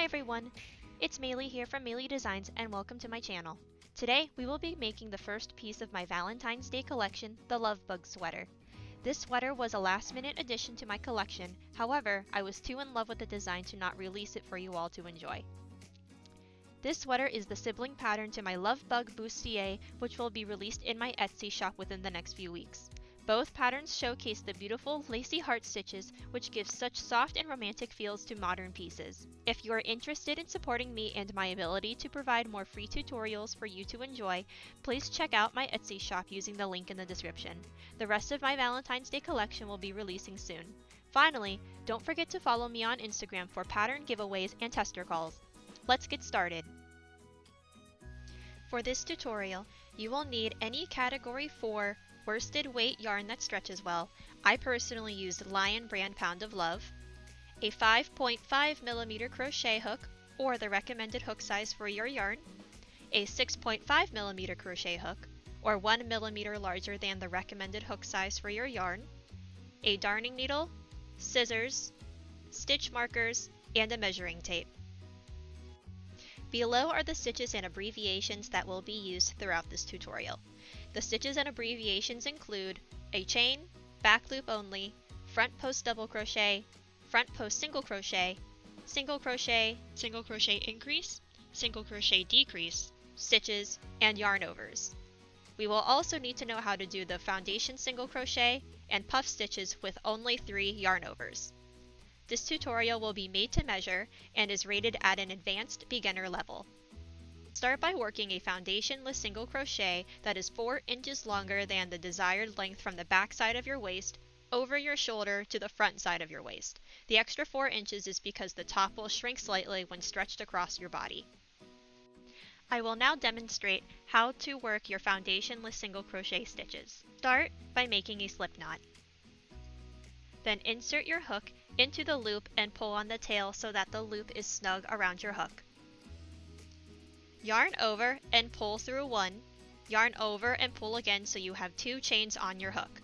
Hi everyone, it's Maylee here from Maylee Designs and welcome to my channel. Today we will be making the first piece of my Valentine's Day collection, the Love Bug sweater. This sweater was a last minute addition to my collection, however, I was too in love with the design to not release it for you all to enjoy. This sweater is the sibling pattern to my Love Bug Bustier, which will be released in my Etsy shop within the next few weeks. Both patterns showcase the beautiful lacy heart stitches, which give such soft and romantic feels to modern pieces. If you are interested in supporting me and my ability to provide more free tutorials for you to enjoy, please check out my Etsy shop using the link in the description. The rest of my Valentine's Day collection will be releasing soon. Finally, don't forget to follow me on Instagram for pattern giveaways and tester calls. Let's get started. For this tutorial, you will need any category 4 worsted weight yarn that stretches well. I personally used Lion brand Pound of Love, a 5.5mm crochet hook or the recommended hook size for your yarn, a 6.5mm crochet hook or 1mm larger than the recommended hook size for your yarn, a darning needle, scissors, stitch markers, and a measuring tape. Below are the stitches and abbreviations that will be used throughout this tutorial. The stitches and abbreviations include a chain, back loop only, front post double crochet, front post single crochet increase, single crochet decrease, stitches, and yarn overs. We will also need to know how to do the foundation single crochet and puff stitches with only 3 yarn overs. This tutorial will be made to measure and is rated at an advanced beginner level. Start by working a foundationless single crochet that is 4 inches longer than the desired length from the back side of your waist over your shoulder to the front side of your waist. The extra 4 inches is because the top will shrink slightly when stretched across your body. I will now demonstrate how to work your foundationless single crochet stitches. Start by making a slip knot. Then insert your hook into the loop and pull on the tail so that the loop is snug around your hook. Yarn over and pull through 1, yarn over and pull again so you have 2 chains on your hook.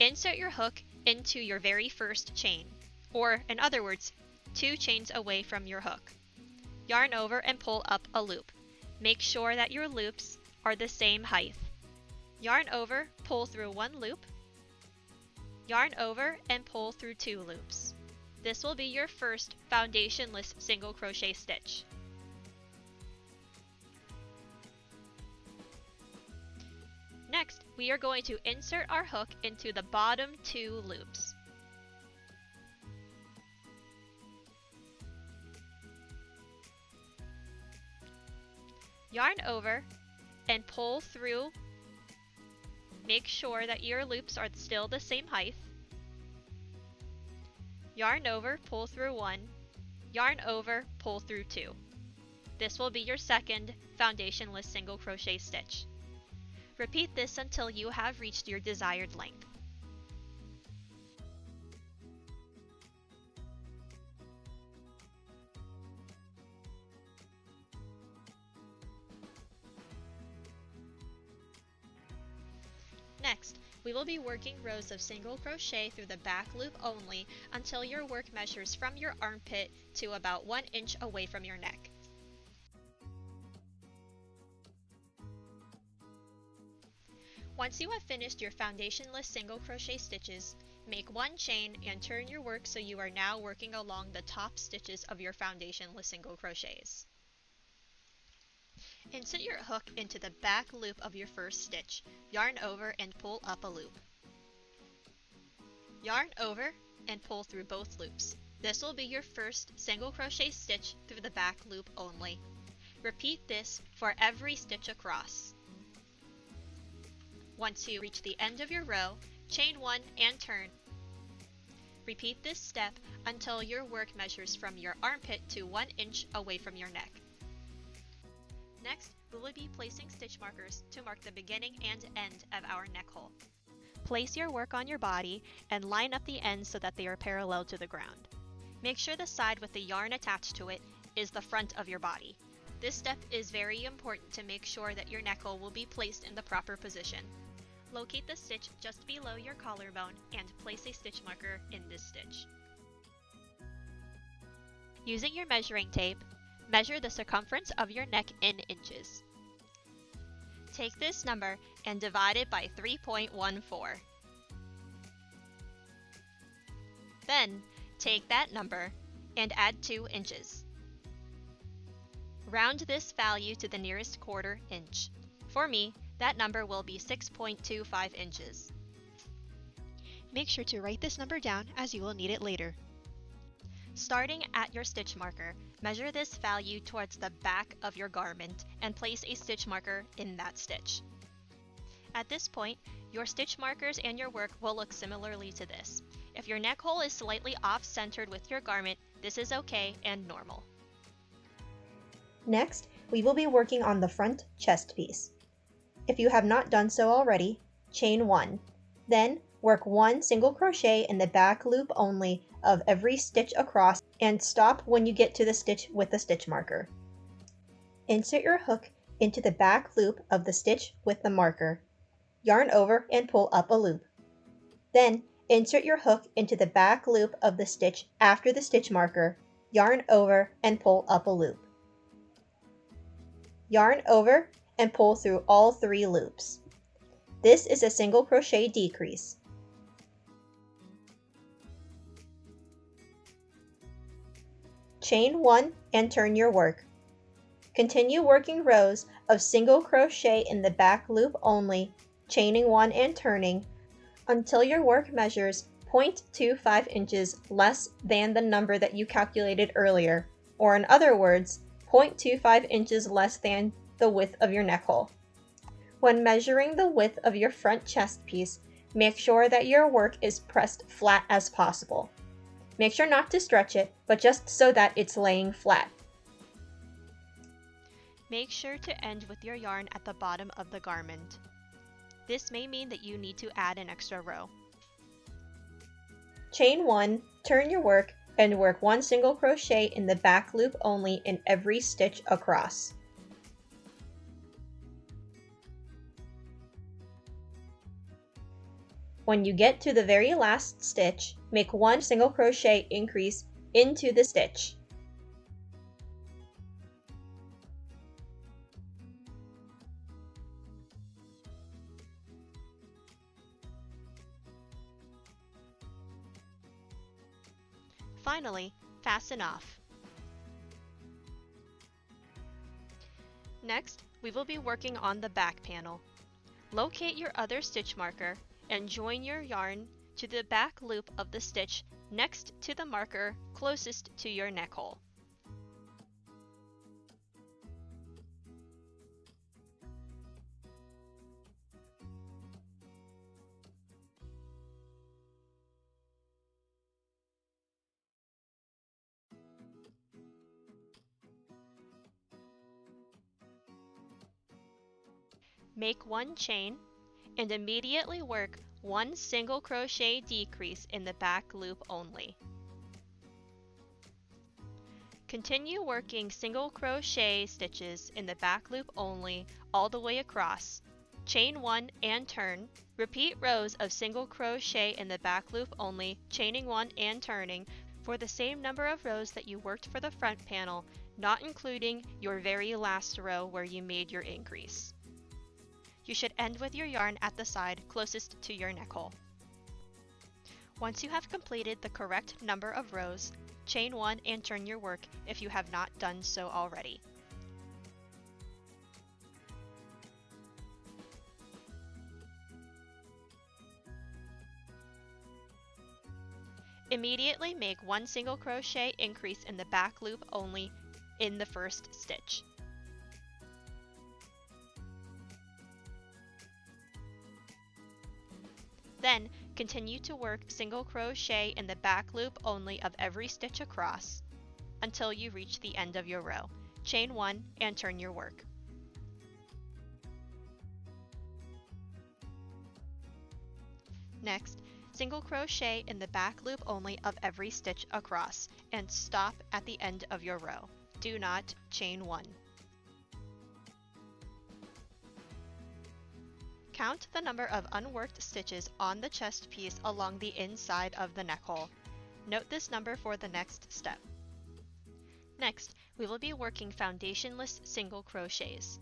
Insert your hook into your very first chain, or in other words, 2 chains away from your hook. Yarn over and pull up a loop. Make sure that your loops are the same height. Yarn over, pull through 1 loop. Yarn over and pull through 2 loops. This will be your first foundationless single crochet stitch. Next, we are going to insert our hook into the bottom 2 loops. Yarn over and pull through. Make sure that your loops are still the same height. Yarn over, pull through 1. Yarn over, pull through 2. This will be your second foundationless single crochet stitch. Repeat this until you have reached your desired length. Next, we will be working rows of single crochet through the back loop only until your work measures from your armpit to about 1 inch away from your neck. Once you have finished your foundationless single crochet stitches, make 1 chain and turn your work so you are now working along the top stitches of your foundationless single crochets. Insert your hook into the back loop of your first stitch, yarn over and pull up a loop. Yarn over and pull through both loops. This will be your first single crochet stitch through the back loop only. Repeat this for every stitch across. Once you reach the end of your row, chain 1 and turn. Repeat this step until your work measures from your armpit to 1 inch away from your neck. Next, we will be placing stitch markers to mark the beginning and end of our neck hole. Place your work on your body and line up the ends so that they are parallel to the ground. Make sure the side with the yarn attached to it is the front of your body. This step is very important to make sure that your neck hole will be placed in the proper position. Locate the stitch just below your collarbone and place a stitch marker in this stitch. Using your measuring tape, measure the circumference of your neck in inches. Take this number and divide it by 3.14. Then, take that number and add 2 inches. Round this value to the nearest quarter inch. For me, that number will be 6.25 inches. Make sure to write this number down as you will need it later. Starting at your stitch marker, measure this value towards the back of your garment and place a stitch marker in that stitch. At this point, your stitch markers and your work will look similarly to this. If your neck hole is slightly off-centered with your garment, this is okay and normal. Next, we will be working on the front chest piece. If you have not done so already, chain 1. Then, work 1 single crochet in the back loop only of every stitch across and stop when you get to the stitch with the stitch marker. Insert your hook into the back loop of the stitch with the marker. Yarn over and pull up a loop. Then, insert your hook into the back loop of the stitch after the stitch marker, yarn over and pull up a loop. Yarn over and pull through all 3 loops. This is a single crochet decrease. Chain 1 and turn your work. Continue working rows of single crochet in the back loop only, chaining 1 and turning, until your work measures 0.25 inches less than the number that you calculated earlier, or in other words, 0.25 inches less than the width of your neck hole. When measuring the width of your front chest piece, make sure that your work is pressed flat as possible. Make sure not to stretch it, but just so that it's laying flat. Make sure to end with your yarn at the bottom of the garment. This may mean that you need to add an extra row. Chain 1, turn your work, and work 1 single crochet in the back loop only in every stitch across. When you get to the very last stitch, make 1 single crochet increase into the stitch. Finally, fasten off. Next, we will be working on the back panel. Locate your other stitch marker and join your yarn to the back loop of the stitch next to the marker closest to your neck hole. Make 1 chain and immediately work 1 single crochet decrease in the back loop only. Continue working single crochet stitches in the back loop only all the way across. Chain 1 and turn. Repeat rows of single crochet in the back loop only, chaining 1 and turning for the same number of rows that you worked for the front panel, not including your very last row where you made your increase. You should end with your yarn at the side closest to your neck hole. Once you have completed the correct number of rows, chain 1 and turn your work if you have not done so already. Immediately make 1 single crochet increase in the back loop only in the first stitch. Then, continue to work single crochet in the back loop only of every stitch across until you reach the end of your row. Chain 1 and turn your work. Next, single crochet in the back loop only of every stitch across and stop at the end of your row. Do not chain 1. Count the number of unworked stitches on the chest piece along the inside of the neck hole. Note this number for the next step. Next, we will be working foundationless single crochets.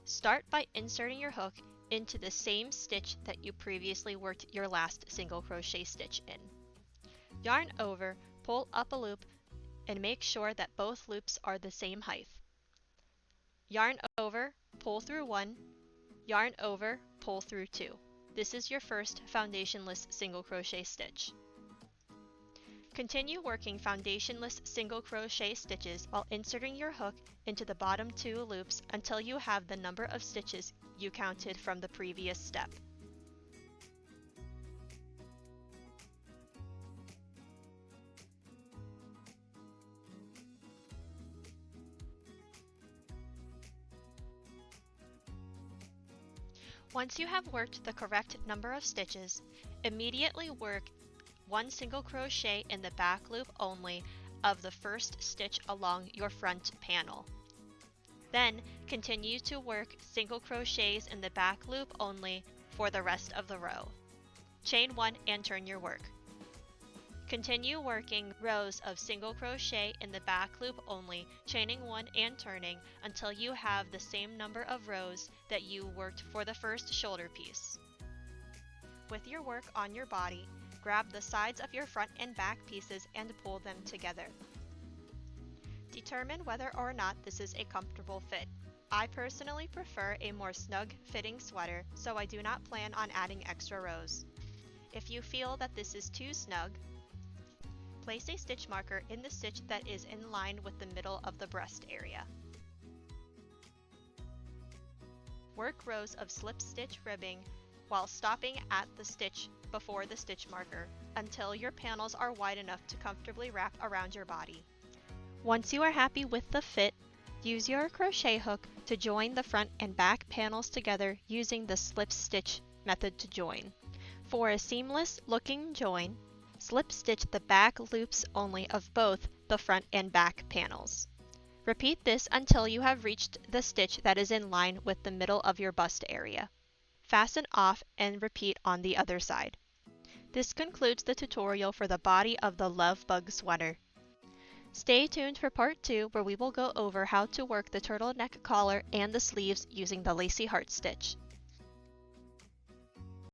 Start by inserting your hook into the same stitch that you previously worked your last single crochet stitch in. Yarn over, pull up a loop, and make sure that both loops are the same height. Yarn over, pull through one, yarn over, pull through two. This is your first foundationless single crochet stitch. Continue working foundationless single crochet stitches while inserting your hook into the bottom two loops until you have the number of stitches you counted from the previous step. Once you have worked the correct number of stitches, immediately work one single crochet in the back loop only of the first stitch along your front panel. Then continue to work single crochets in the back loop only for the rest of the row. Chain one and turn your work. Continue working rows of single crochet in the back loop only, chaining one and turning until you have the same number of rows that you worked for the first shoulder piece. With your work on your body, grab the sides of your front and back pieces and pull them together. Determine whether or not this is a comfortable fit. I personally prefer a more snug fitting sweater, so I do not plan on adding extra rows. If you feel that this is too snug, place a stitch marker in the stitch that is in line with the middle of the breast area. Work rows of slip stitch ribbing while stopping at the stitch before the stitch marker until your panels are wide enough to comfortably wrap around your body. Once you are happy with the fit, use your crochet hook to join the front and back panels together using the slip stitch method to join. For a seamless looking join, slip stitch the back loops only of both the front and back panels. Repeat this until you have reached the stitch that is in line with the middle of your bust area. Fasten off and repeat on the other side. This concludes the tutorial for the body of the Love Bug sweater. Stay tuned for part 2 where we will go over how to work the turtleneck collar and the sleeves using the lacy heart stitch.